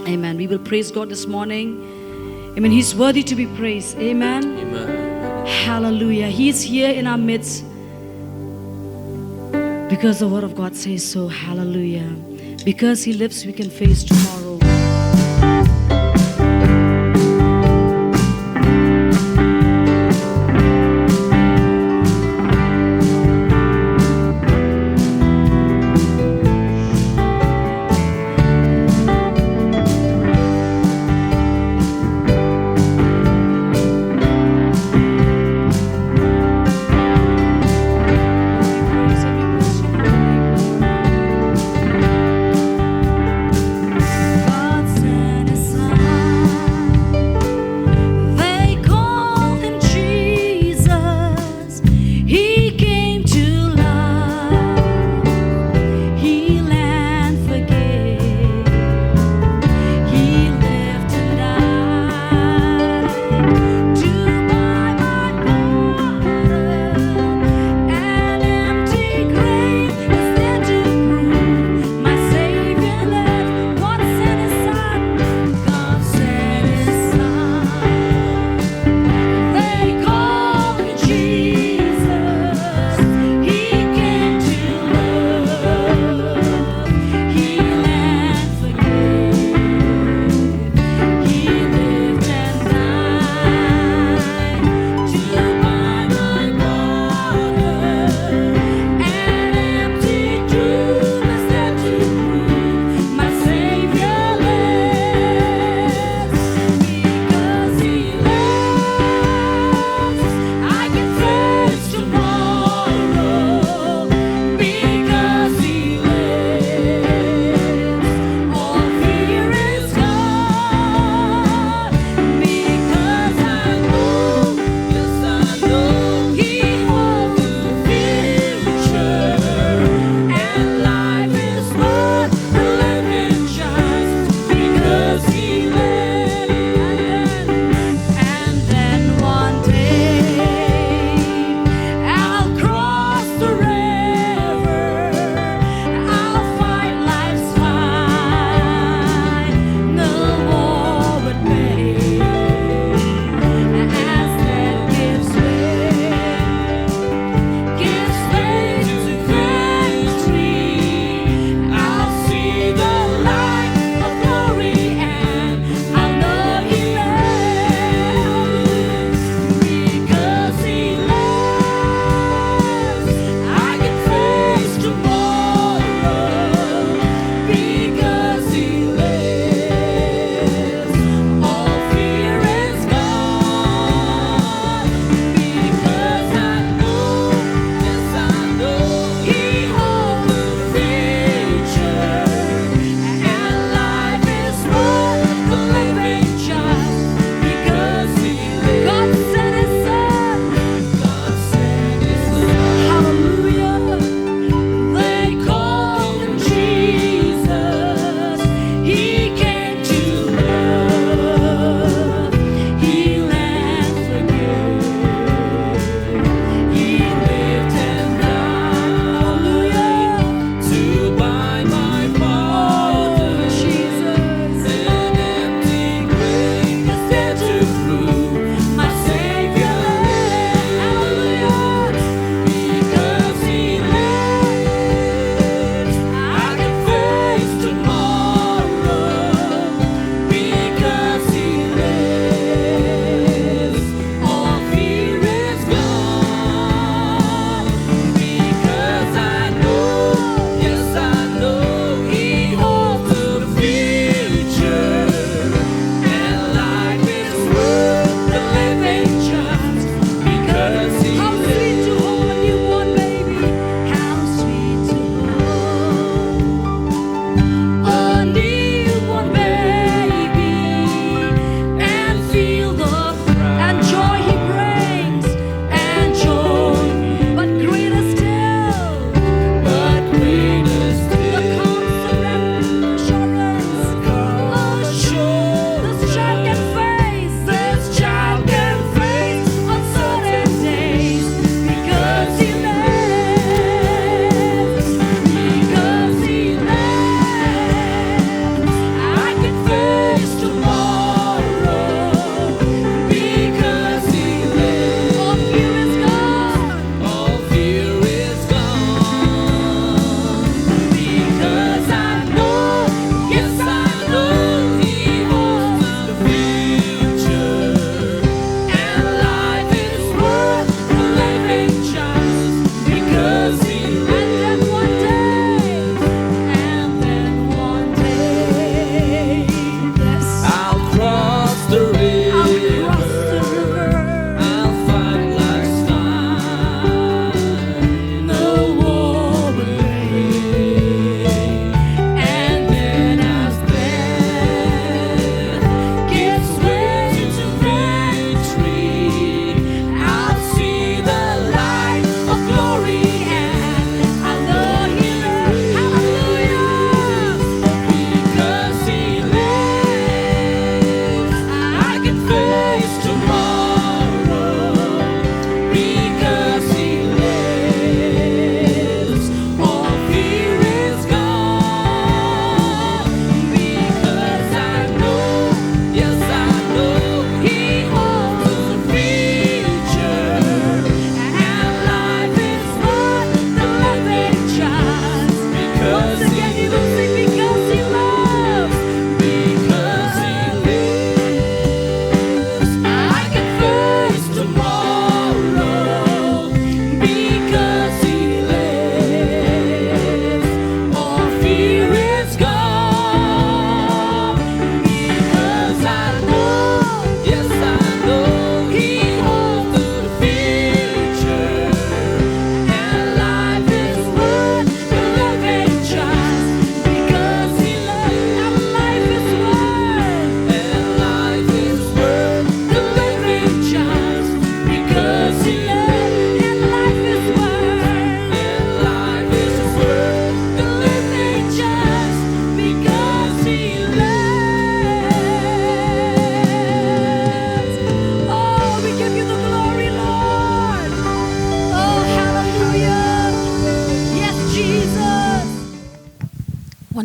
Amen. We will praise God this morning. Amen. He's worthy to be praised. Amen. Amen. Hallelujah. He is here in our midst because the word of God says so. Hallelujah. Because He lives, we can face tomorrow.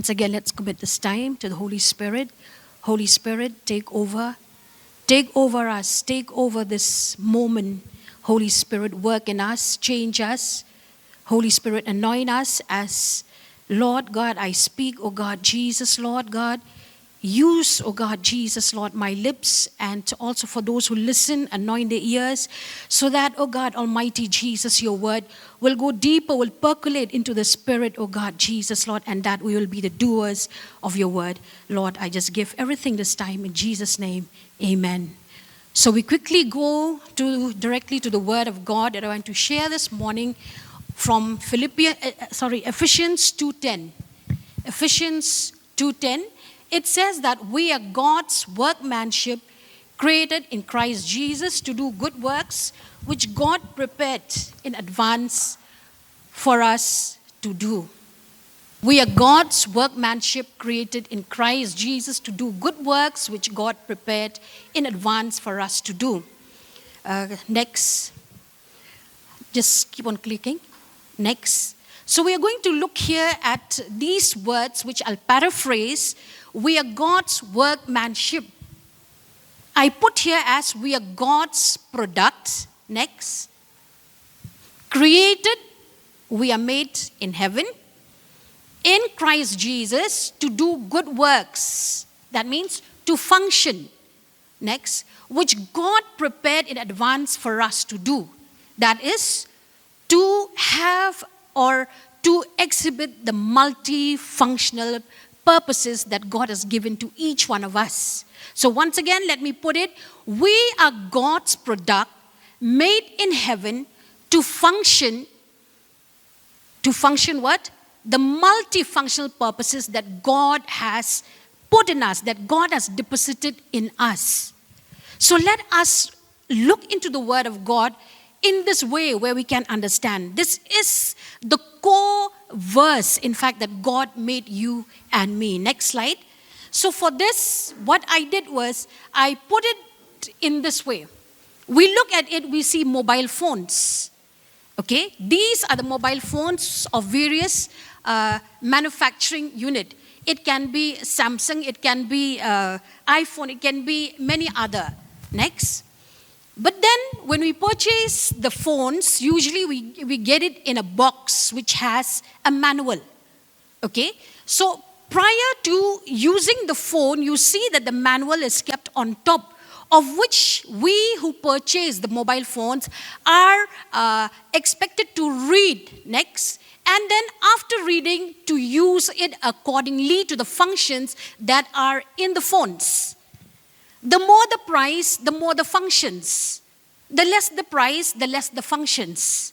Once again, let's commit this time to the Holy Spirit. Holy Spirit, take over. Take over us. Take over this moment. Holy Spirit, work in us. Change us. Holy Spirit, anoint us as, Lord God, I speak, oh God, Jesus, Lord God. Use, oh God, Jesus, Lord, my lips, and also for those who listen, anoint their ears, so that, oh God, Almighty Jesus, your word will go deeper, will percolate into the Spirit, oh God, Jesus, Lord, and that we will be the doers of your word. Lord, I just give everything this time in Jesus' name, amen. So we quickly go directly to the word of God that I want to share this morning from Ephesians 2:10. Ephesians 2:10. It says that we are God's workmanship, created in Christ Jesus to do good works, which God prepared in advance for us to do. We are God's workmanship, created in Christ Jesus to do good works, which God prepared in advance for us to do. Next. Just keep on clicking. Next. So we are going to look here at these words, which I'll paraphrase. We are God's workmanship. I put here as we are God's product. Next. Created, we are made in heaven, in Christ Jesus, to do good works. That means to function. Next. Which God prepared in advance for us to do. That is, to have or to exhibit the multifunctional purposes that God has given to each one of us. So once again, let me put it, we are God's product, made in heaven to function what? The multifunctional purposes that God has put in us, that God has deposited in us. So let us look into the Word of God in this way where we can understand. This is the core verse, in fact, that God made you and me. Next slide. So for this, what I did was, I put it in this way. We look at it, we see mobile phones. Okay? These are the mobile phones of various manufacturing unit. It can be Samsung, it can be iPhone, it can be many other. Next. But then when we purchase the phones, usually we get it in a box which has a manual. Okay? So prior to using the phone, you see that the manual is kept on top, of which we who purchase the mobile phones are expected to read. Next. And then after reading, to use it accordingly to the functions that are in the phones. The more the price, the more the functions. The less the price, the less the functions.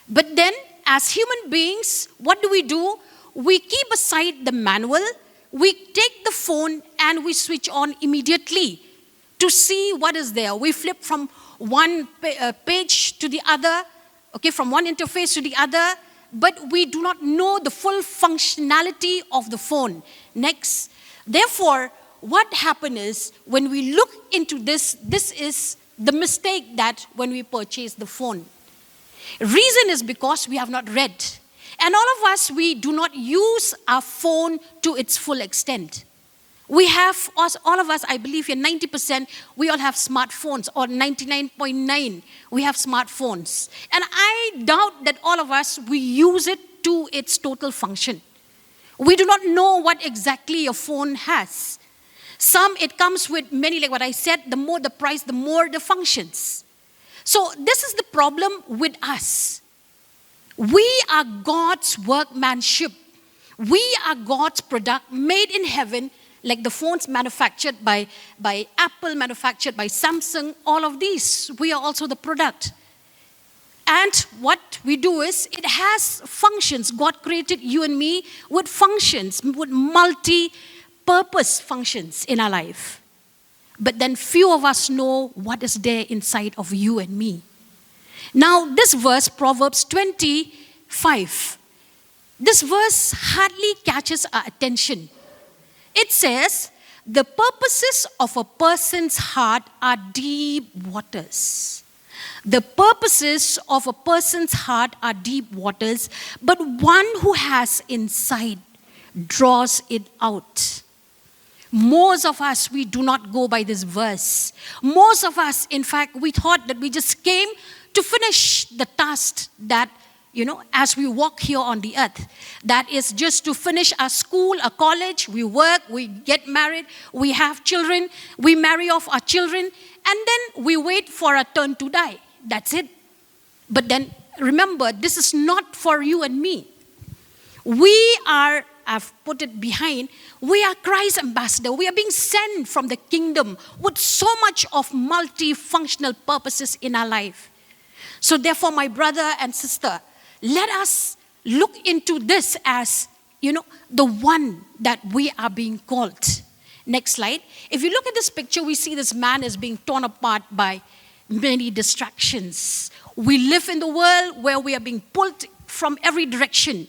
But then, as human beings, what do? We keep aside the manual, we take the phone and we switch on immediately to see what is there. We flip from one page to the other, okay, from one interface to the other, but we do not know the full functionality of the phone. Next. Therefore, what happened is, when we look into this is the mistake that when we purchase the phone. Reason is because we have not read. And all of us, we do not use our phone to its full extent. We have, all of us, I believe here 90%, we all have smartphones, or 99.9, we have smartphones. And I doubt that all of us, we use it to its total function. We do not know what exactly a phone has. Some, it comes with many, like what I said, the more the price, the more the functions. So this is the problem with us. We are God's workmanship. We are God's product, made in heaven, like the phones manufactured by Apple, manufactured by Samsung, all of these. We are also the product. And what we do is, it has functions. God created you and me with functions, with multi-purpose functions in our life. But then few of us know what is there inside of you and me. Now, this verse, Proverbs 25, this verse hardly catches our attention. It says, the purposes of a person's heart are deep waters. The purposes of a person's heart are deep waters, but one who has insight draws it out. Most of us, we do not go by this verse. Most of us, in fact, we thought that we just came to finish the task that, as we walk here on the earth. That is just to finish our school, our college, we work, we get married, we have children, we marry off our children, and then we wait for our turn to die. That's it. But then, remember, this is not for you and me. I've put it behind, we are Christ's ambassador. We are being sent from the kingdom with so much of multifunctional purposes in our life. So therefore, my brother and sister, let us look into this as, the one that we are being called. Next slide. If you look at this picture, we see this man is being torn apart by many distractions. We live in the world where we are being pulled from every direction.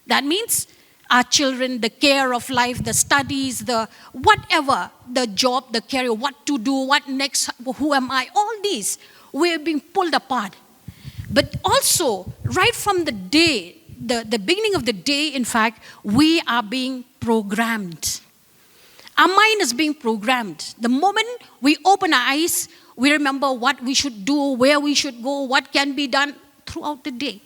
That means our children, the care of life, the studies, the whatever, the job, the career, what to do, what next, who am I, all these, we're being pulled apart. But also, right from the day, the beginning of the day, in fact, we are being programmed. Our mind is being programmed. The moment we open our eyes, we remember what we should do, where we should go, what can be done throughout the day.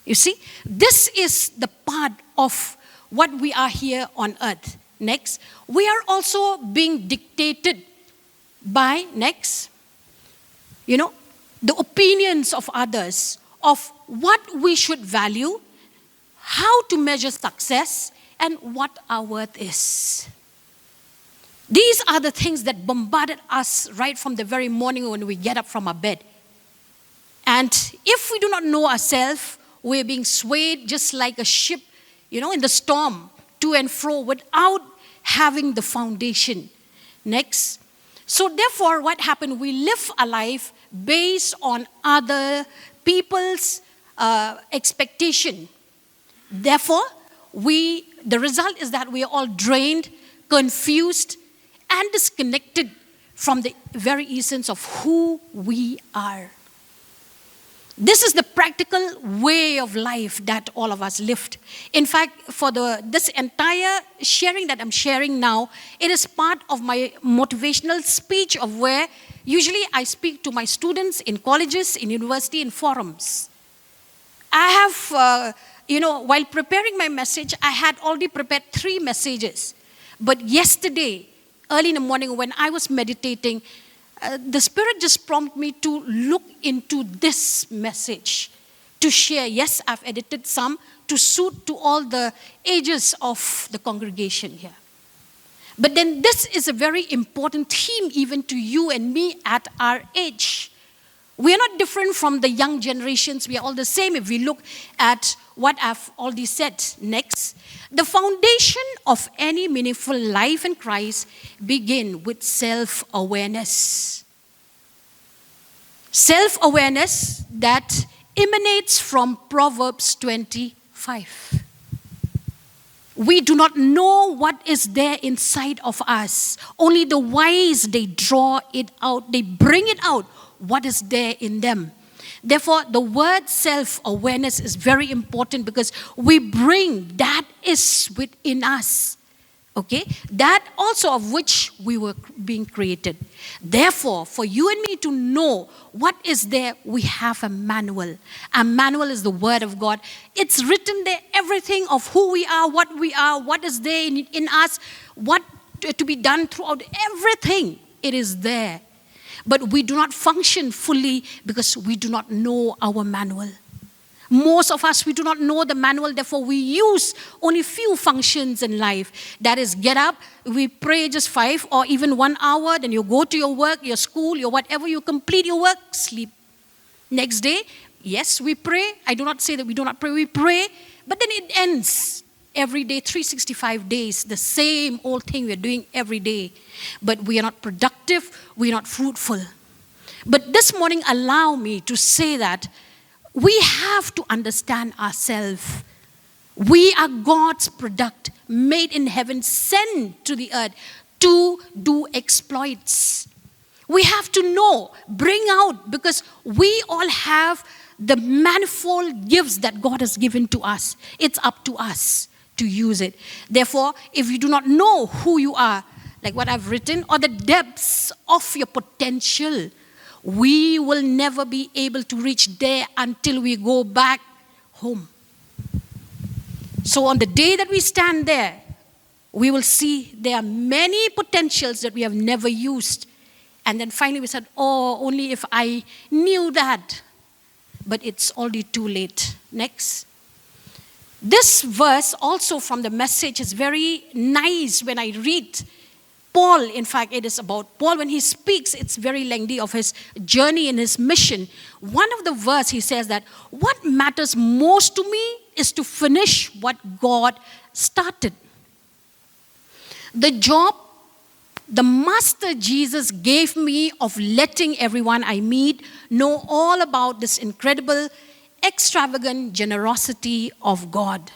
You see, this is the part of what we are here on earth. Next, we are also being dictated by, the opinions of others of what we should value, how to measure success, and what our worth is. These are the things that bombarded us right from the very morning when we get up from our bed. And if we do not know ourselves, we're being swayed just like a ship, in the storm, to and fro, without having the foundation. Next. So therefore, what happened? We live a life based on other people's expectation. Therefore, the result is that we are all drained, confused, and disconnected from the very essence of who we are. This is the practical way of life that all of us lived. In fact, for this entire sharing that I'm sharing now, it is part of my motivational speech of where usually I speak to my students in colleges, in university, in forums. I have, while preparing my message, I had already prepared 3 messages. But yesterday, early in the morning when I was meditating, the Spirit just prompted me to look into this message, to share. Yes, I've edited some to suit to all the ages of the congregation here. But then this is a very important theme even to you and me at our age. We are not different from the young generations. We are all the same if we look at what I've already said. Next, the foundation of any meaningful life in Christ begins with self-awareness. Self-awareness that emanates from Proverbs 25. We do not know what is there inside of us. Only the wise, they draw it out. They bring it out, what is there in them. Therefore, the word self-awareness is very important because we bring that is within us. Okay? That also of which we were being created. Therefore, for you and me to know what is there, we have a manual. A manual is the Word of God. It's written there, everything of who we are, what is there in us, what to be done throughout everything. It is there. But we do not function fully because we do not know our manual. Most of us, we do not know the manual, therefore we use only few functions in life. That is, get up, we pray just 5 or even 1 hour, then you go to your work, your school, your whatever, you complete your work, sleep. Next day, yes, we pray. I do not say that we do not pray, we pray, but then it ends. Every day, 365 days, the same old thing we're doing every day. But we are not productive, we are not fruitful. But this morning, allow me to say that we have to understand ourselves. We are God's product, made in heaven, sent to the earth to do exploits. We have to know, bring out, because we all have the manifold gifts that God has given to us. It's up to us to use it. Therefore, if you do not know who you are, like what I've written, or the depths of your potential, we will never be able to reach there until we go back home. So on the day that we stand there, we will see there are many potentials that we have never used. And then finally we said, oh, only if I knew that. But it's already too late. Next. This verse also from the Message is very nice when I read. Paul, in fact, it is about Paul. When he speaks, it's very lengthy of his journey and his mission. One of the verse, he says that, what matters most to me is to finish what God started. The job the Master Jesus gave me of letting everyone I meet know all about this incredible, extravagant generosity of God.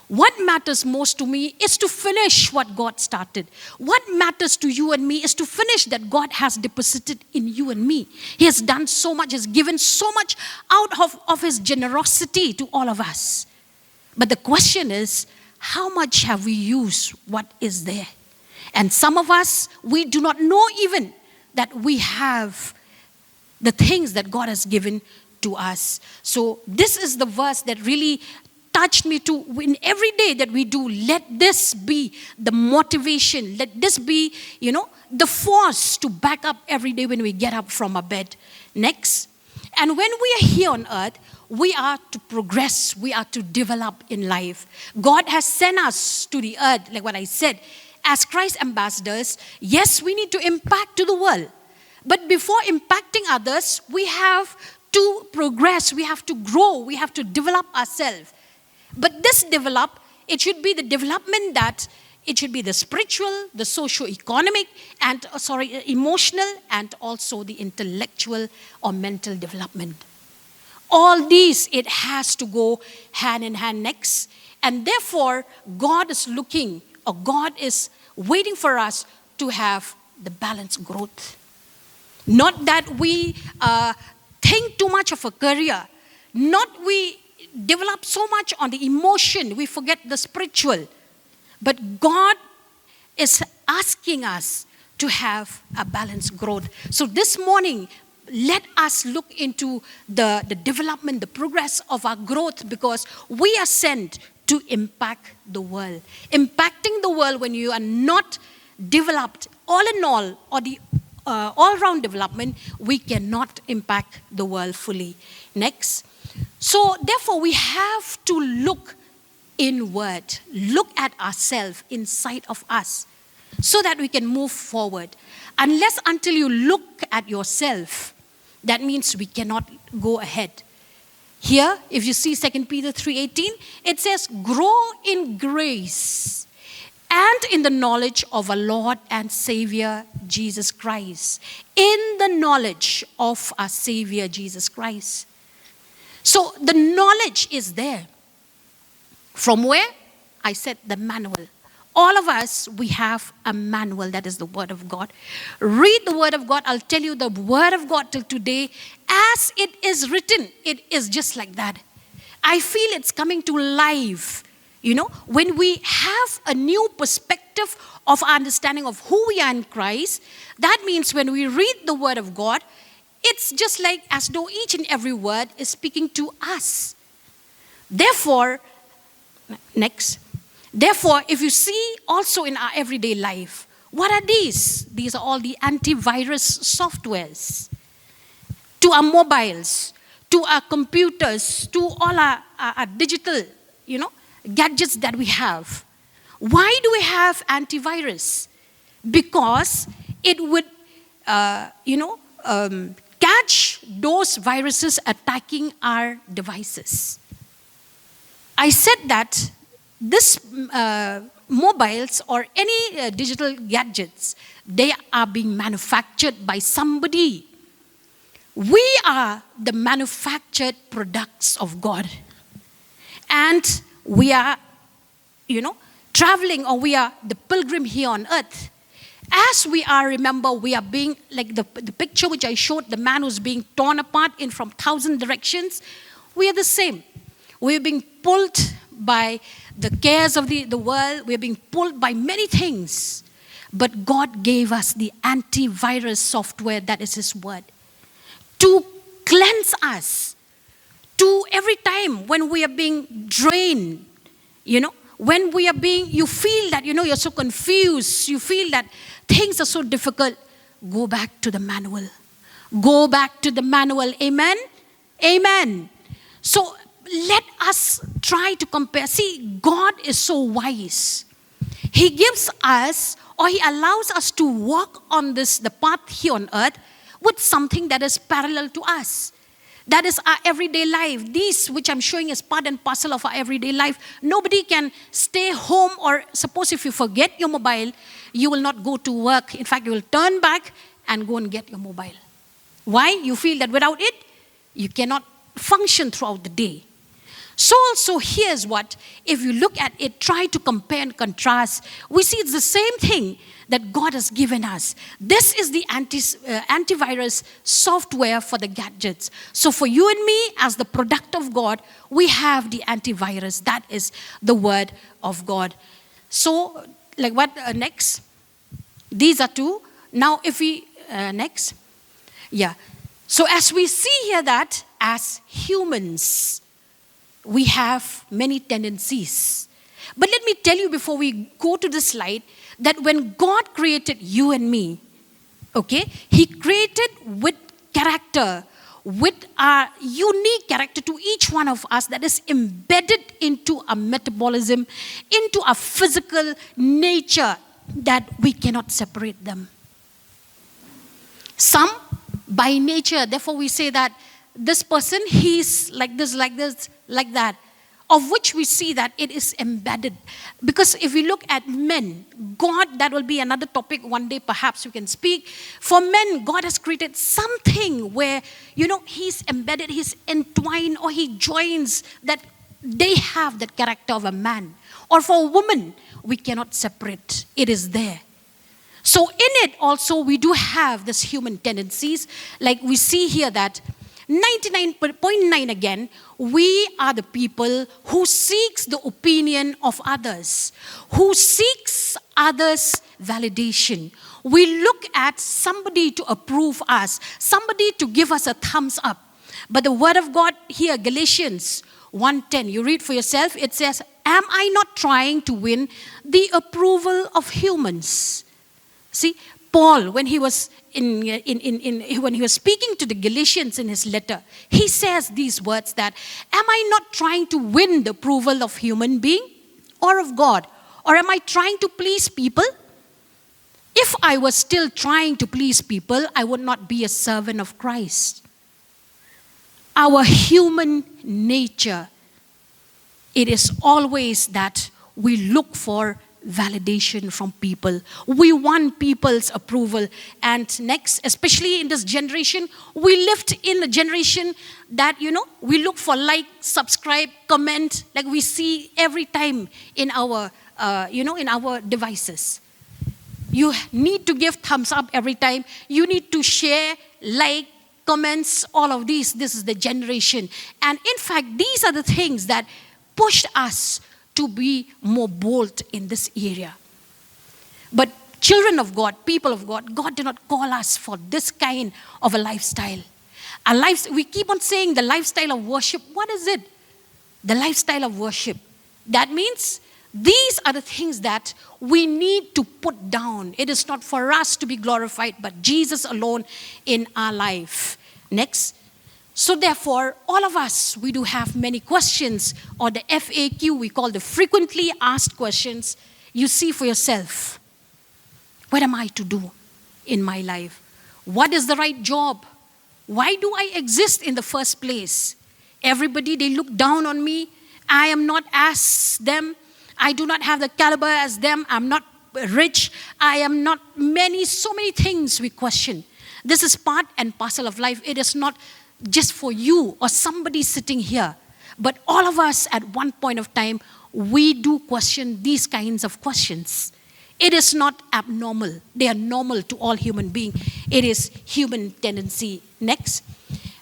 What matters most to me is to finish what God started. What matters to you and me is to finish that God has deposited in you and me. He has done so much, has given so much out of his generosity to all of us. But the question is, how much have we used what is there? And some of us, we do not know even that we have the things that God has given to us. So this is the verse that really touched me to, in every day that we do, let this be the motivation. Let this be, the force to back up every day when we get up from our bed. Next. And when we are here on earth, we are to progress. We are to develop in life. God has sent us to the earth, like what I said, as Christ ambassadors. Yes, we need to impact to the world. But before impacting others, we have to progress. We have to grow. We have to develop ourselves. But this it should be the development that it should be the spiritual, the socio-economic, and emotional, and also the intellectual or mental development. All these, it has to go hand in hand next. And therefore, God is looking, or God is waiting for us to have the balanced growth. Not that we think too much of a career. Not we develop so much on the emotion, we forget the spiritual. But God is asking us to have a balanced growth. So this morning, let us look into the development, the progress of our growth, because we are sent to impact the world. Impacting the world when you are not developed, all in all, or the all-round development, we cannot impact the world fully. Next. So therefore, we have to look inward, look at ourselves, inside of us, so that we can move forward. Unless until you look at yourself, that means we cannot go ahead. Here, if you see 2 Peter 3:18, it says, grow in grace and in the knowledge of our Lord and Savior, Jesus Christ. In the knowledge of our Savior, Jesus Christ. So the knowledge is there. From where? I said the manual. All of us, we have a manual, that is the Word of God. Read the Word of God. I'll tell you the Word of God till today, as it is written, it is just like that. I feel it's coming to life. When we have a new perspective of our understanding of who we are in Christ, that means when we read the Word of God, it's just like as though each and every word is speaking to us. Therefore, next. Therefore, if you see also in our everyday life, what are these? These are all the antivirus softwares. To our mobiles, to our computers, to all our digital, gadgets that we have. Why do we have antivirus? Because it would, catch those viruses attacking our devices. I said that this mobiles or any digital gadgets, they are being manufactured by somebody. We are the manufactured products of God. And we are, traveling, or we are the pilgrim here on earth. As we are, remember, we are being, like the picture which I showed, the man who's being torn apart in from 1,000 directions, we are the same. We are being pulled by the cares of the world. We're being pulled by many things. But God gave us the antivirus software, that is His word, to cleanse us. To every time when we are being drained, when we are being, you feel that, you're so confused, you feel that things are so difficult, go back to the manual. Go back to the manual. Amen? Amen. So let us try to compare. See, God is so wise. He gives us, or He allows us to walk on the path here on earth with something that is parallel to us. That is our everyday life. These, which I'm showing, is part and parcel of our everyday life. Nobody can stay home, or suppose if you forget your mobile, you will not go to work. In fact, you will turn back and go and get your mobile. Why? You feel that without it, you cannot function throughout the day. So also here's what, if you look at it, try to compare and contrast, we see it's the same thing that God has given us. This is the antivirus software for the gadgets. So for you and me, as the product of God, we have the antivirus. That is the word of God. So, like what, next? These are two. Now if we, next. Yeah. So as we see here that as humans, we have many tendencies. But let me tell you before we go to the slide, that when God created you and me, okay, He created with character, with a unique character to each one of us that is embedded into a metabolism, into a physical nature that we cannot separate them. Some by nature, therefore we say that this person, he's like this, like this, like that, of which we see that it is embedded. Because if we look at men, God, that will be another topic one day perhaps we can speak. For men, God has created something where, He's embedded, He's entwined, or He joins that they have that character of a man. Or for a woman, we cannot separate. It is there. So in it also, we do have this human tendencies. Like we see here that 99.9 again, we are the people who seeks the opinion of others, who seeks others' validation. We look at somebody to approve us, somebody to give us a thumbs up. But the word of God here, Galatians 1:10, you read for yourself, it says, am I not trying to win the approval of humans? See, Paul, when he was when he was speaking to the Galatians in his letter, he says these words that, am I not trying to win the approval of human being or of God? Or am I trying to please people? If I was still trying to please people, I would not be a servant of Christ. Our human nature, it is always that we look for validation from people. We want people's approval. And next, especially in this generation, we lived in a generation that, we look for like, subscribe, comment, like we see every time in our, in our devices. You need to give thumbs up every time. You need to share, like, comments, all of these. This is the generation. And in fact, these are the things that pushed us to be more bold in this area. But children of God, people of God, God did not call us for this kind of a lifestyle. We keep on saying the lifestyle of worship. What is it? The lifestyle of worship. That means these are the things that we need to put down. It is not for us to be glorified, but Jesus alone in our life. Next. So therefore, all of us, we do have many questions, or the FAQ, we call the frequently asked questions. You see for yourself, what am I to do in my life? What is the right job? Why do I exist in the first place? Everybody, they look down on me. I am not as them. I do not have the caliber as them. I'm not rich. I am not so many things we question. This is part and parcel of life. It is not just for you or somebody sitting here. But all of us at one point of time, we do question these kinds of questions. It is not abnormal. They are normal to all human beings. It is human tendency. Next.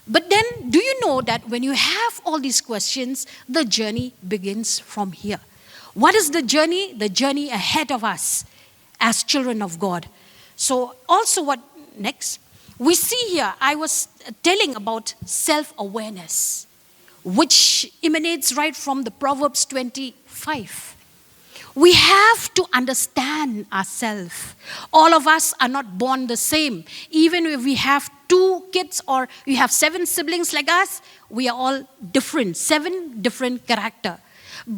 But then, do you know that when you have all these questions, the journey begins from here? What is the journey? The journey ahead of us as children of God. So, also, what next? We see here, I was telling about self awareness, which emanates right from the Proverbs 25. We have to understand ourselves. All of us are not born the same. Even if we have 2 kids or we have 7 siblings like us, we are all different, 7 different character.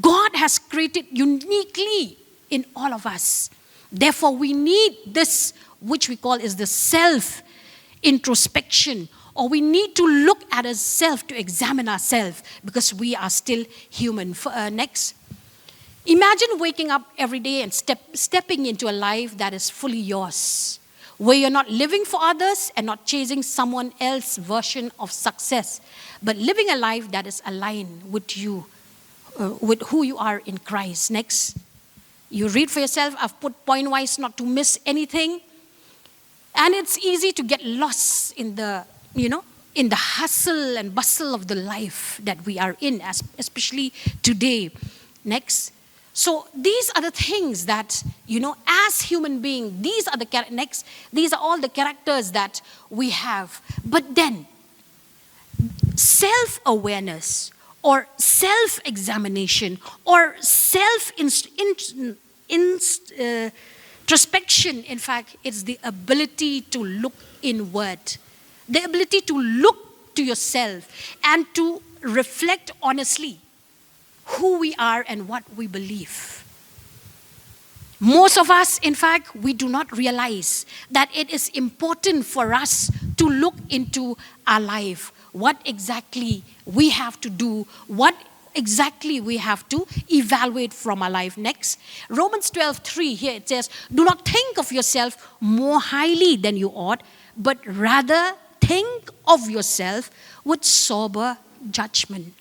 God has created uniquely in all of us. Therefore, we need this, which we call is the self introspection, or we need to look at ourselves to examine ourselves because we are still human. Next. Imagine waking up every day and stepping into a life that is fully yours, where you're not living for others and not chasing someone else's version of success, but living a life that is aligned with you, with who you are in Christ. Next. You read for yourself. I've put point-wise not to miss anything. And it's easy to get lost in the, in the hustle and bustle of the life that we are in, especially today. Next. So these are the things that, as human beings, these are all the characters that we have. But then, self-awareness or self-examination or introspection, in fact, is the ability to look inward, the ability to look to yourself and to reflect honestly who we are and what we believe. Most of us, in fact, we do not realize that it is important for us to look into our life, what exactly we have to do, what exactly we have to evaluate from our life. Next, Romans 12:3, here it says, do not think of yourself more highly than you ought, but rather think of yourself with sober judgment.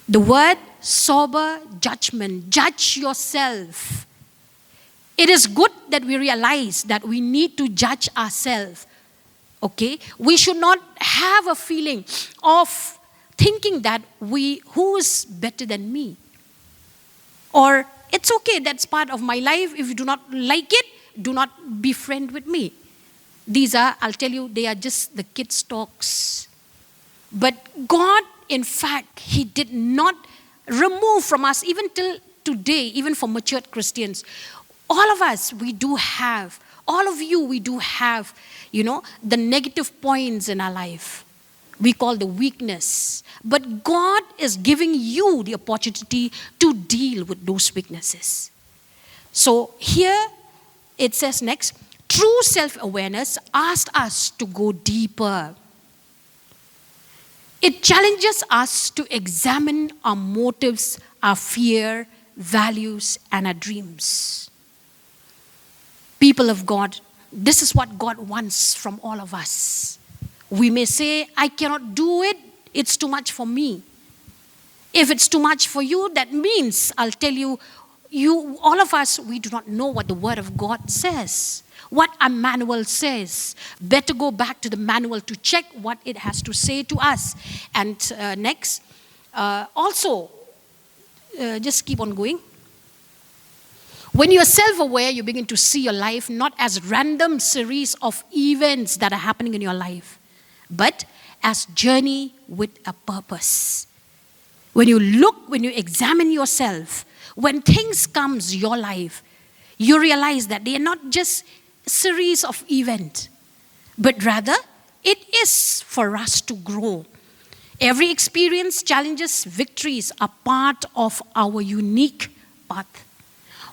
The word sober judgment, judge yourself. It is good that we realize that we need to judge ourselves. Okay? We should not have a feeling of thinking that who is better than me? Or it's okay, that's part of my life. If you do not like it, do not be friend with me. These are, I'll tell you, they are just the kids' talks. But God, in fact, He did not remove from us, even till today, even for matured Christians. All of us, we do have, all of you, we do have, the negative points in our life. We call the weakness. But God is giving you the opportunity to deal with those weaknesses. So here it says next, true self-awareness asks us to go deeper. It challenges us to examine our motives, our fear, values, and our dreams. People of God, this is what God wants from all of us. We may say, I cannot do it, it's too much for me. If it's too much for you, that means, I'll tell you, all of us, we do not know what the Word of God says, what our manual says. Better go back to the manual to check what it has to say to us. And next, also, just keep on going. When you are self-aware, you begin to see your life not as random series of events that are happening in your life, but as journey with a purpose. When you examine yourself, when things comes your life, you realize that they are not just a series of events, but rather it is for us to grow. Every experience, challenges, victories are part of our unique path.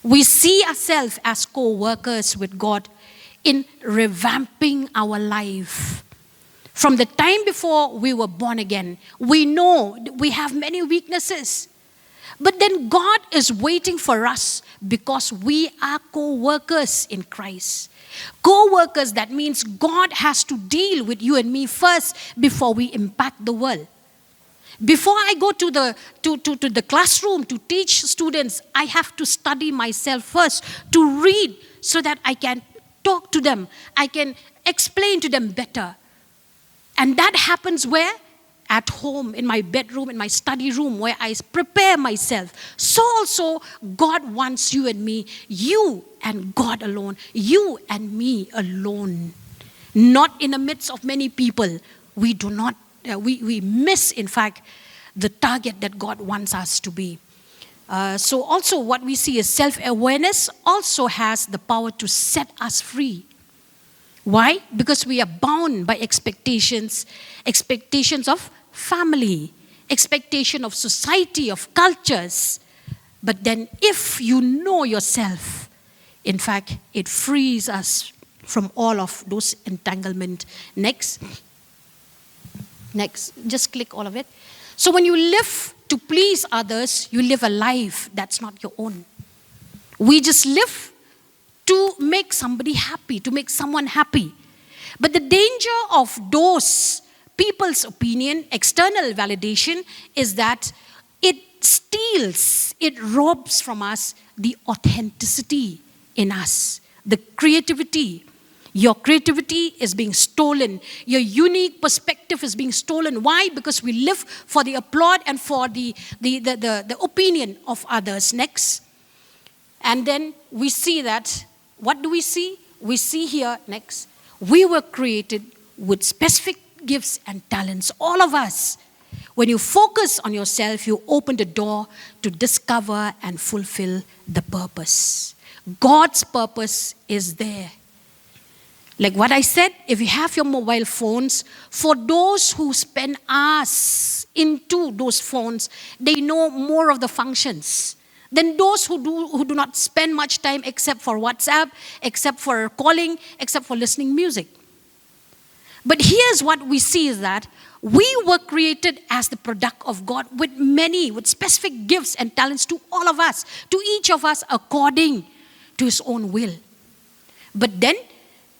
We see ourselves as co-workers with God in revamping our life. From the time before we were born again, we know we have many weaknesses. But then God is waiting for us because we are co-workers in Christ. Co-workers, that means God has to deal with you and me first before we impact the world. Before I go to the classroom to teach students, I have to study myself first, to read so that I can talk to them. I can explain to them better. And that happens where? At home, in my bedroom, in my study room, where I prepare myself. So also, God wants you and me, you and God alone, you and me alone. Not in the midst of many people. We do not, we miss, in fact, the target that God wants us to be. So also what we see is self-awareness also has the power to set us free. Why? Because we are bound by expectations of family, expectation of society, of cultures. But then if you know yourself, in fact, it frees us from all of those entanglement. Next, just click all of it. So when you live to please others, you live a life that's not your own. We just live to make somebody happy, to make someone happy. But the danger of those people's opinion, external validation, is that it steals, it robs from us the authenticity in us, the creativity. Your creativity is being stolen. Your unique perspective is being stolen. Why? Because we live for the applaud and for the opinion of others. Next. And then we see that, what do we see? We see here, next, we were created with specific gifts and talents, all of us. When you focus on yourself, you open the door to discover and fulfill the purpose. God's purpose is there. Like what I said, if you have your mobile phones, for those who spend hours into those phones, they know more of the functions than those who do not spend much time except for WhatsApp, except for calling, except for listening music. But here's what we see is that we were created as the product of God with specific gifts and talents to all of us, to each of us according to His own will. But then,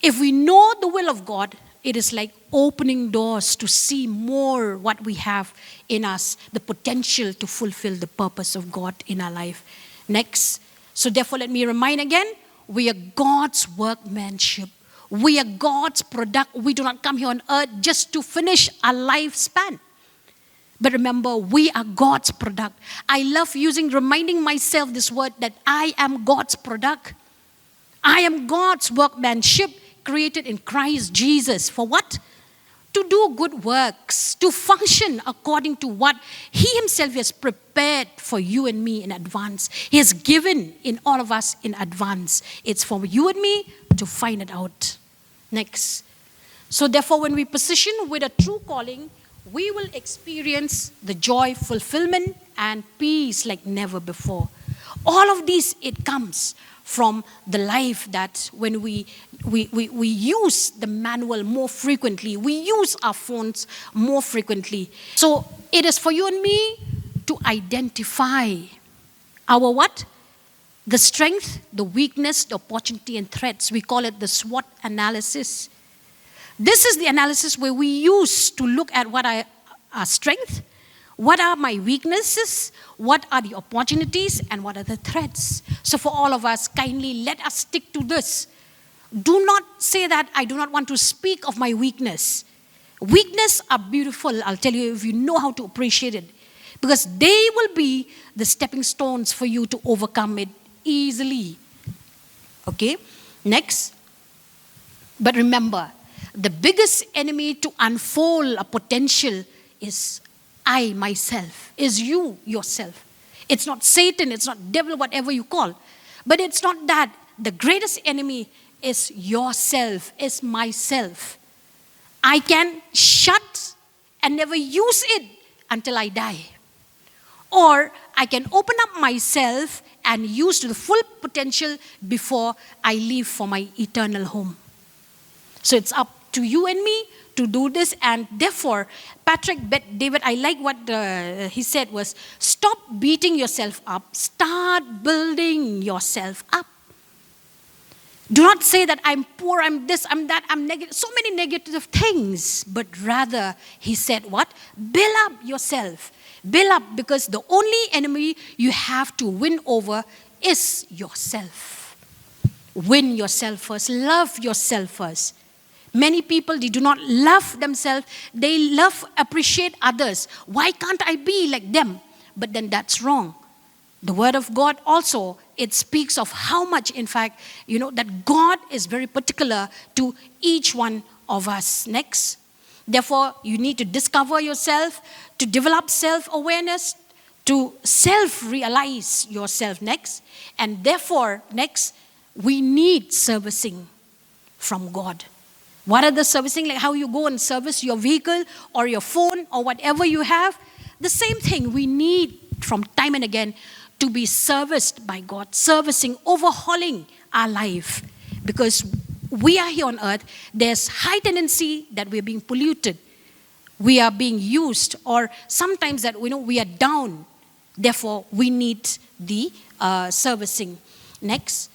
if we know the will of God, it is like opening doors to see more what we have in us, the potential to fulfill the purpose of God in our life. Next. So therefore, let me remind again, we are God's workmanship. We are God's product. We do not come here on earth just to finish our lifespan. But remember, we are God's product. I love reminding myself this word that I am God's product. I am God's workmanship created in Christ Jesus. For what? To do good works, to function according to what He Himself has prepared for you and me in advance. He has given in all of us in advance. It's for you and me to find it out. Next. So therefore, when we position with a true calling, we will experience the joy, fulfillment, and peace like never before. All of these, it comes from the life that when we use the manual more frequently, we use our phones more frequently. So it is for you and me to identify our what? The strength, the weakness, the opportunity and threats. We call it the SWOT analysis. This is the analysis where we use to look at what are our strengths, what are my weaknesses, what are the opportunities, and what are the threats. So for all of us, kindly let us stick to this. Do not say that I do not want to speak of my weakness. Weakness are beautiful, I'll tell you, if you know how to appreciate it. Because they will be the stepping stones for you to overcome it easily. Okay? Next. But remember, the biggest enemy to unfold a potential is I myself, is you yourself. It's not Satan, it's not devil, whatever you call. But it's not that. The greatest enemy is yourself, is myself. I can shut and never use it until I die. Or I can open up myself and use to the full potential before I leave for my eternal home. So it's up to you and me to do this. And therefore, Patrick David, I like what he said was, stop beating yourself up. Start building yourself up. Do not say that I'm poor, I'm this, I'm that, I'm negative. So many negative things. But rather, he said what? Build up yourself. Build up, because the only enemy you have to win over is yourself. Win yourself first. Love yourself first. Many people, they do not love themselves. They appreciate others. Why can't I be like them? But then that's wrong. The word of God also, it speaks of how much, in fact, that God is very particular to each one of us. Next. Therefore, you need to discover yourself, to develop self-awareness, to self-realize yourself. Next. And therefore, next, we need servicing from God. What are the servicing? Like how you go and service your vehicle or your phone or whatever you have. The same thing we need from time and again to be serviced by God, servicing, overhauling our life. Because we are here on earth, there's high tendency that we're being polluted. We are being used, or sometimes that we are down. Therefore, we need the servicing. Next.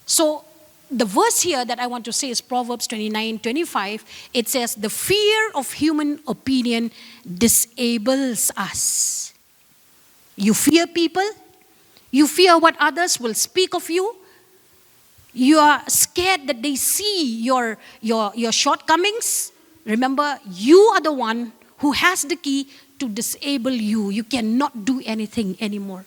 So, the verse here that I want to say is Proverbs 29:25. It says, the fear of human opinion disables us. You fear people. You fear what others will speak of you. You are scared that they see your shortcomings. Remember, you are the one who has the key to disable you. You cannot do anything anymore.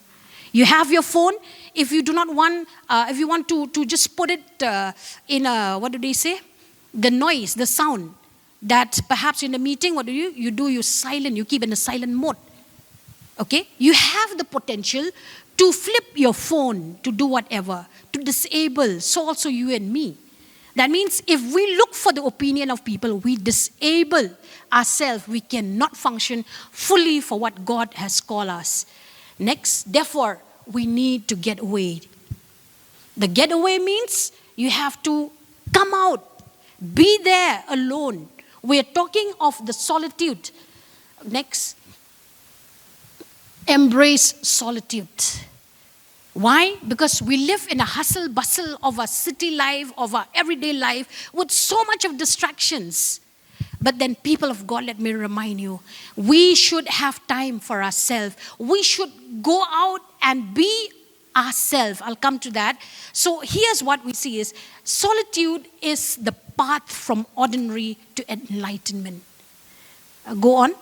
You have your phone. If you do not want, if you want to just put it in a, what do they say? The noise, the sound. That perhaps in a meeting, what do? You silent. You keep in a silent mode. Okay? You have the potential to flip your phone, to do whatever, to disable. So also you and me. That means if we look for the opinion of people, we disable ourselves. We cannot function fully for what God has called us. Next, therefore, we need to get away. The getaway means you have to come out, be there alone. We're talking of the solitude. Next, embrace solitude. Why? Because we live in a hustle bustle of our city life, of our everyday life, with so much of distractions. But then, people of God, let me remind you, we should have time for ourselves. We should go out and be ourselves. I'll come to that. So here's what we see is, solitude is the path from ordinary to enlightenment. Go on.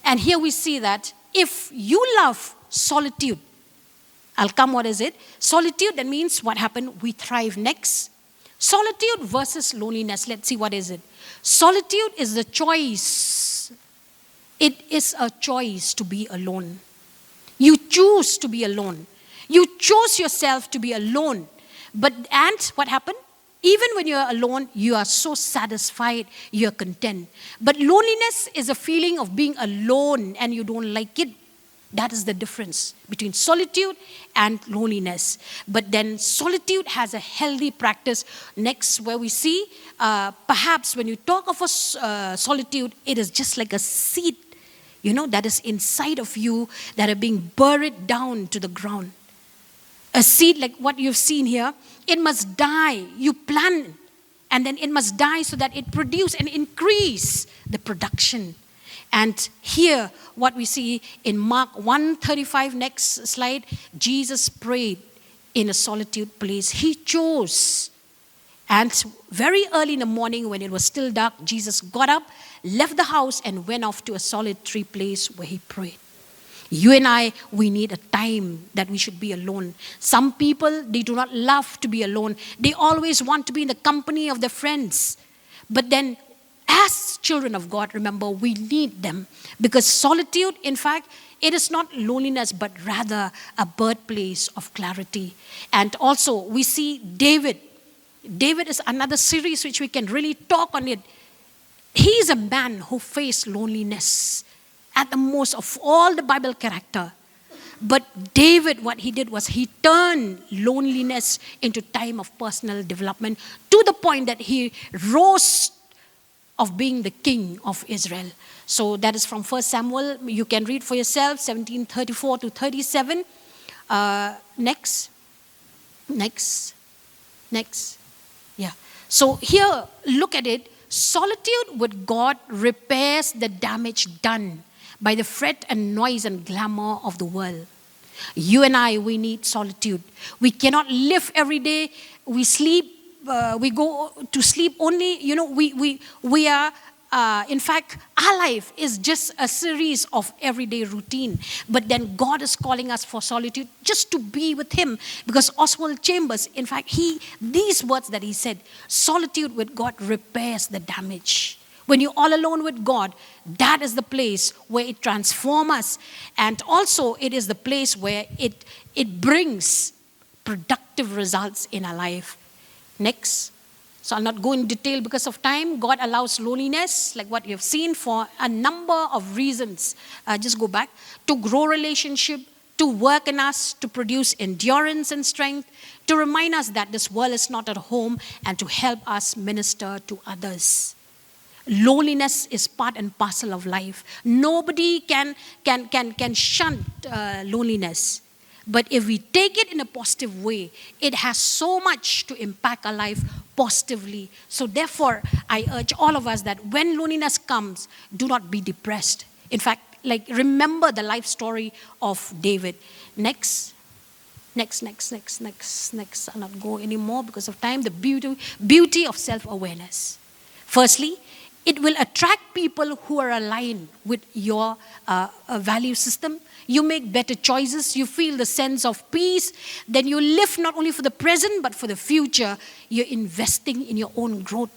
And here we see that if you love solitude, I'll come, what is it? Solitude, that means what happened? We thrive. Next. Solitude versus loneliness. Let's see, what is it? Solitude is the choice. It is a choice to be alone. You choose to be alone. You chose yourself to be alone. And what happened? Even when you're alone, you are so satisfied, you're content. But loneliness is a feeling of being alone and you don't like it. That is the difference between solitude and loneliness. But then solitude has a healthy practice. Next, where we see, perhaps when you talk of a solitude, it is just like a seed, that is inside of you that are being buried down to the ground. A seed like what you've seen here, it must die. You plant, and then it must die so that it produce and increase the production. And here, what we see in Mark 1:35, next slide, Jesus prayed in a solitude place. He chose. And very early in the morning, when it was still dark, Jesus got up, left the house, and went off to a solitary place where he prayed. You and I, we need a time that we should be alone. Some people, they do not love to be alone. They always want to be in the company of their friends. But then, as children of God, remember, we need them. Because solitude, in fact, it is not loneliness, but rather a birthplace of clarity. And also, we see David. David is another series which we can really talk on it. He is a man who faced loneliness at the most of all the Bible character. But David, what he did was he turned loneliness into time of personal development to the point that he rose of being the king of Israel. So that is from 1 Samuel. You can read for yourself, 17:34 to 37. Next. Yeah. So here, look at it. Solitude with God repairs the damage done by the fret and noise and glamour of the world. You and I, we need solitude. We cannot live every day. We sleep we go to sleep only, we are, in fact, our life is just a series of everyday routine. But then God is calling us for solitude just to be with Him. Because Oswald Chambers, in fact, these words that he said, solitude with God repairs the damage. When you're all alone with God, that is the place where it transforms us. And also, it is the place where it brings productive results in our life. Next. So I'll not go in detail because of time. God allows loneliness, like what you've seen, for a number of reasons. Just go back. To grow relationship, to work in us, to produce endurance and strength, to remind us that this world is not at home, and to help us minister to others. Loneliness is part and parcel of life. Nobody can shun loneliness. But if we take it in a positive way, it has so much to impact our life positively. So therefore, I urge all of us that when loneliness comes, do not be depressed. In fact, remember the life story of David. Next. I'll not go anymore because of time. The beauty of self-awareness. Firstly, it will attract people who are aligned with your value system. You make better choices. You feel the sense of peace. Then you live not only for the present, but for the future. You're investing in your own growth.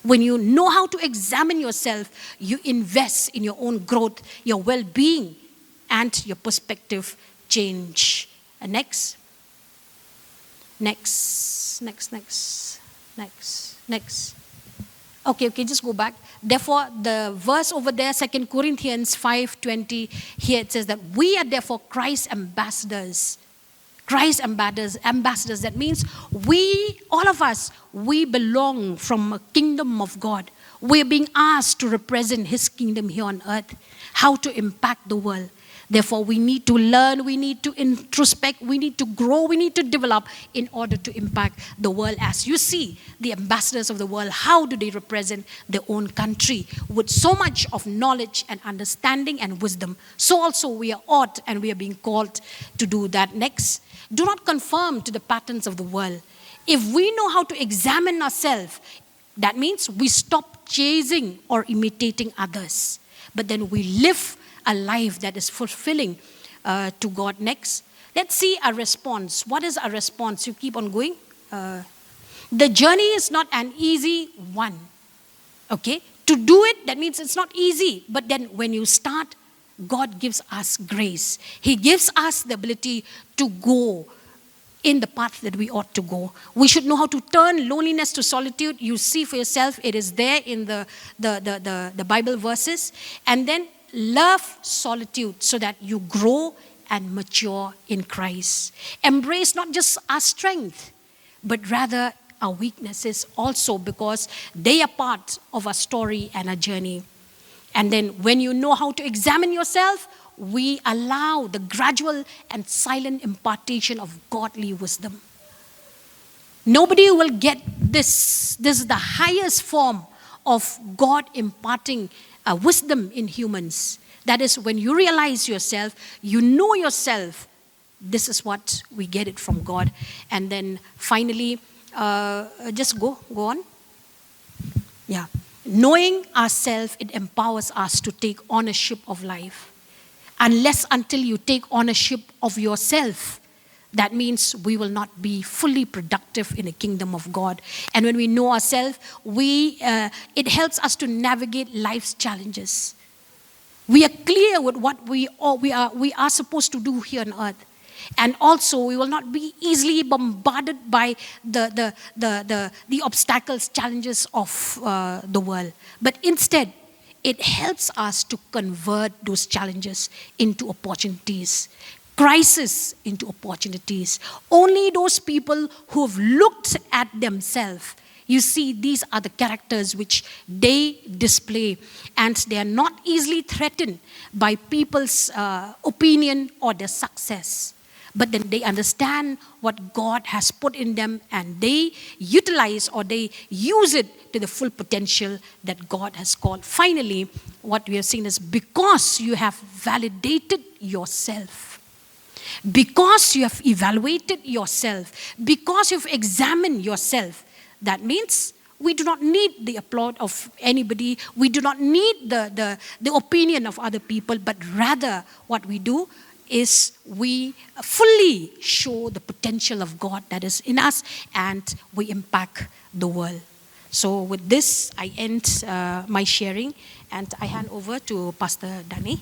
When you know how to examine yourself, you invest in your own growth, your well-being, and your perspective change. Next. Okay, just go back. Therefore, the verse over there, 2 Corinthians 5:20, here it says that we are therefore Christ's ambassadors. Christ's ambassadors. That means all of us, we belong from a kingdom of God. We're being asked to represent His kingdom here on earth, how to impact the world. Therefore, we need to learn, we need to introspect, we need to grow, we need to develop in order to impact the world. As you see, the ambassadors of the world, how do they represent their own country with so much of knowledge and understanding and wisdom? So also we are ought and we are being called to do that. Next, do not conform to the patterns of the world. If we know how to examine ourselves, that means we stop chasing or imitating others. But then we live a life that is fulfilling to God. Next, let's see our response. What is our response? You keep on going. The journey is not an easy one. Okay? To do it, that means it's not easy. But then when you start, God gives us grace. He gives us the ability to go in the path that we ought to go. We should know how to turn loneliness to solitude. You see for yourself, it is there in the Bible verses. And then love solitude so that you grow and mature in Christ. Embrace not just our strength, but rather our weaknesses also, because they are part of our story and our journey. And then when you know how to examine yourself, we allow the gradual and silent impartation of godly wisdom. Nobody will get this. This is the highest form of God imparting wisdom in humans. That is, when you realize yourself, you know yourself, this is what we get it from God. And then finally, just go on. Yeah. Knowing ourselves, it empowers us to take ownership of life. Until you take ownership of yourself, that means we will not be fully productive in the kingdom of God. And when we know ourselves, it helps us to navigate life's challenges. We are clear with what we are supposed to do here on earth. And also, we will not be easily bombarded by the obstacles, challenges of the world. But instead, it helps us to convert those challenges into opportunities. Crisis into opportunities. Only those people who have looked at themselves, you see, these are the characters which they display, and they are not easily threatened by people's opinion or their success. But then they understand what God has put in them, and they utilize or they use it to the full potential that God has called. Finally, what we have seen is because you have validated yourself, because you have evaluated yourself, because you've examined yourself, That means we do not need the applause of anybody. We do not need the opinion of other people, but rather what we do is we fully show the potential of God that is in us, and we impact the world. So with this, I end my sharing, and I hand over to Pastor Danny.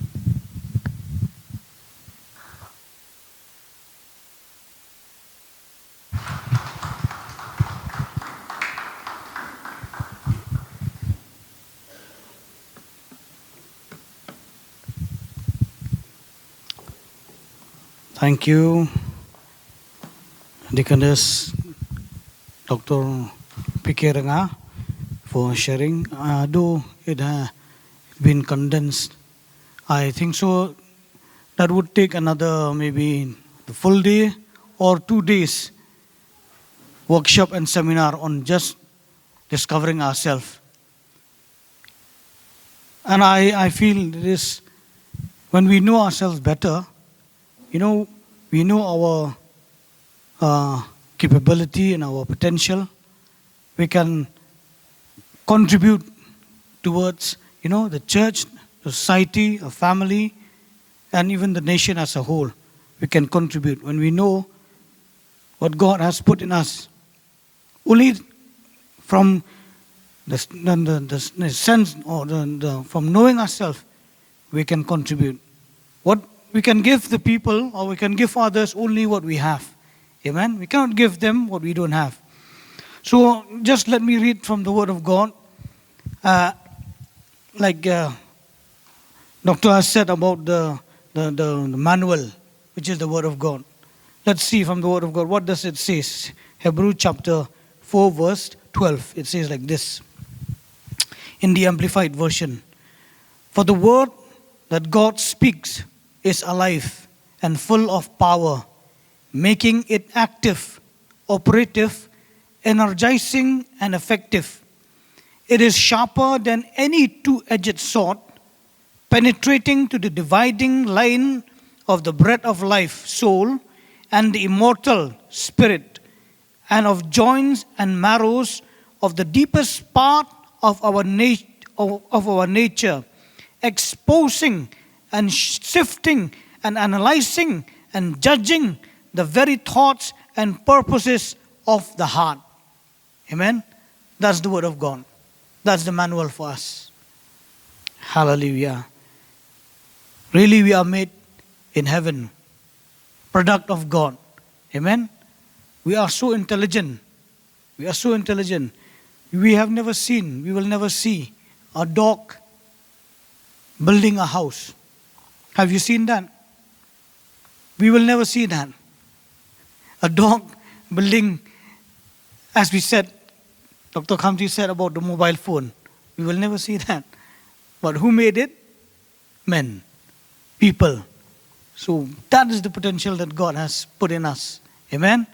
Thank you, Deaconess Dr. P.K. Ranga, for sharing. Though it has been condensed, I think so that would take another maybe the full day or 2 days workshop and seminar on just discovering ourselves. And I feel this, when we know ourselves better, we know our capability and our potential. We can contribute towards, the church, the society, a family, and even the nation as a whole. We can contribute when we know what God has put in us. Only from the sense or from knowing ourselves, we can contribute. What we can give the people, or we can give others, only what we have. Amen? We cannot give them what we don't have. So just let me read from the Word of God. Like Doctor has said about the manual, which is the Word of God. Let's see from the Word of God, what does it say? Hebrews chapter 4 verse 12. It says like this, in the Amplified Version. For the word that God speaks is alive and full of power, making it active, operative, energizing, and effective. It is sharper than any two-edged sword, penetrating to the dividing line of the breath of life, soul, and the immortal spirit, and of joints and marrows of the deepest part of our nature, exposing and sifting and analyzing and judging the very thoughts and purposes of the heart. Amen? That's the Word of God. That's the manual for us. Hallelujah. Really, we are made in heaven, product of God. Amen? We are so intelligent. We are so intelligent. We have never seen, we will never see a dog building a house. Have you seen that? We will never see that. A dog building, as we said, Dr. Khamti said about the mobile phone. We will never see that. But who made it? Men, people. So that is the potential that God has put in us. Amen?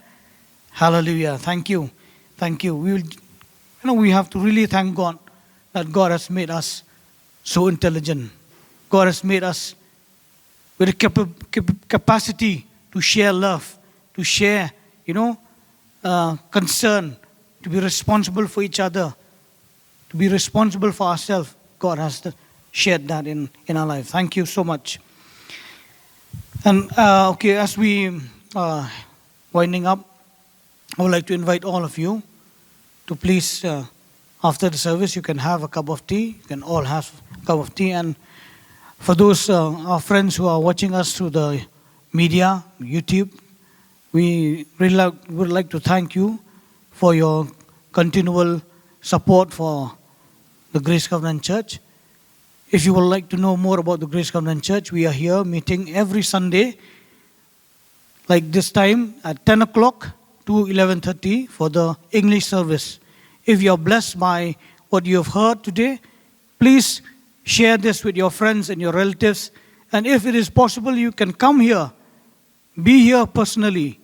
Hallelujah. Thank you. Thank you. We have to really thank God that God has made us so intelligent. God has made us with a capacity to share love, to share, concern, to be responsible for each other, to be responsible for ourselves. God has shared that in our life. Thank you so much. And as we winding up, I would like to invite all of you to please, after the service, you can have a cup of tea. You can all have a cup of tea. And for those our friends who are watching us through the media, YouTube, we really would like to thank you for your continual support for the Grace Covenant Church. If you would like to know more about the Grace Covenant Church, we are here meeting every Sunday, like this time at 10 o'clock to 11:30 for the English service. If you are blessed by what you have heard today, please share this with your friends and your relatives. And if it is possible, you can come here, be here personally,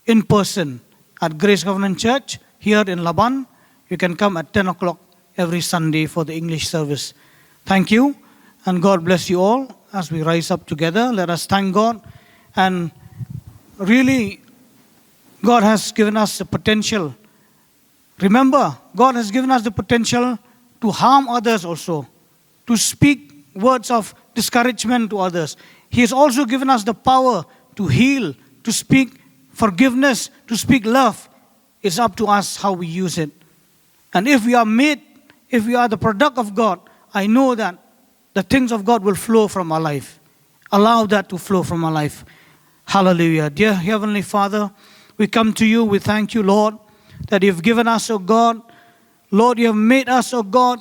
in person at Grace Covenant Church here in Laban. You can come at 10 o'clock every Sunday for the English service. Thank you, and God bless you all. As we rise up together, let us thank God. And really, God has given us the potential Remember, God has given us the potential to harm others also, to speak words of discouragement to others. He has also given us the power to heal, to speak forgiveness, to speak love. It's up to us how we use it. And if we are the product of God, I know that the things of God will flow from our life. Allow that to flow from our life. Hallelujah. Dear Heavenly Father, we come to you. We thank you, Lord, that you've given us, O God. Lord, you have made us, O God.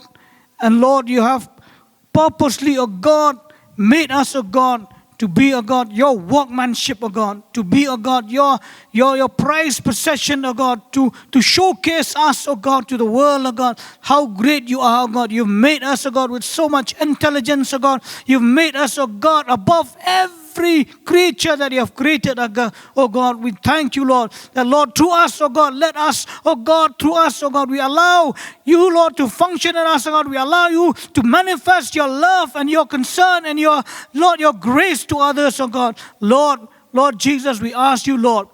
And Lord, you have purposely, O God, made us, O God, to be, O God, your workmanship, O God, to be, O God, your prized possession, O God, to showcase us, O God, to the world, O God, how great you are, O God. You've made us, O God, with so much intelligence, O God. You've made us, O God, above every creature that you have created, O God. We thank you, Lord, that, Lord, through us, O God, let us, O God, through us, O God, we allow you, Lord, to function in us, O God. We allow you to manifest your love and your concern and your, Lord, your grace to others, O God. Lord Jesus, we ask you, Lord,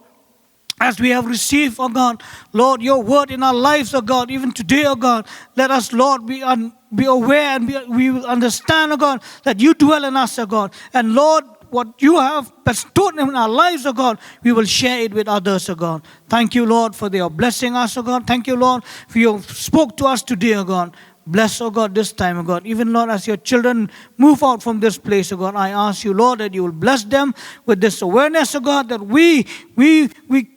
as we have received, oh God, Lord, your word in our lives, oh God, even today, oh God, let us, Lord, be aware and we will understand, oh God, that you dwell in us, oh God. And Lord, what you have bestowed in our lives, oh God, we will share it with others, oh God. Thank you, Lord, for your blessing us, oh God. Thank you, Lord, for you spoke to us today, oh God. Bless, oh God, this time, oh God. Even, Lord, as your children move out from this place, oh God, I ask you, Lord, that you will bless them with this awareness, oh God, that we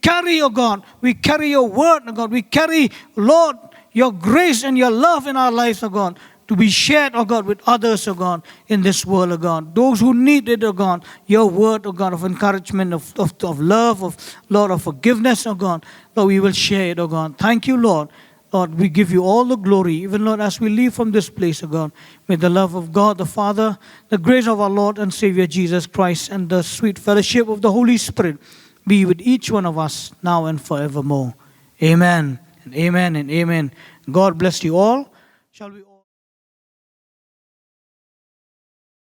carry, oh God, we carry your word, oh God. We carry, Lord, your grace and your love in our lives, oh God, to be shared, oh God, with others, oh God, in this world, oh God. Those who need it, oh God, your word, oh God, of encouragement, of love, Lord, of forgiveness, oh God. Lord, we will share it, oh God. Thank you, Lord. Lord, we give you all the glory, even, Lord, as we leave from this place, O God. May the love of God the Father, the grace of our Lord and Savior Jesus Christ, and the sweet fellowship of the Holy Spirit be with each one of us now and forevermore. Amen and amen and amen. God bless you all. Shall we all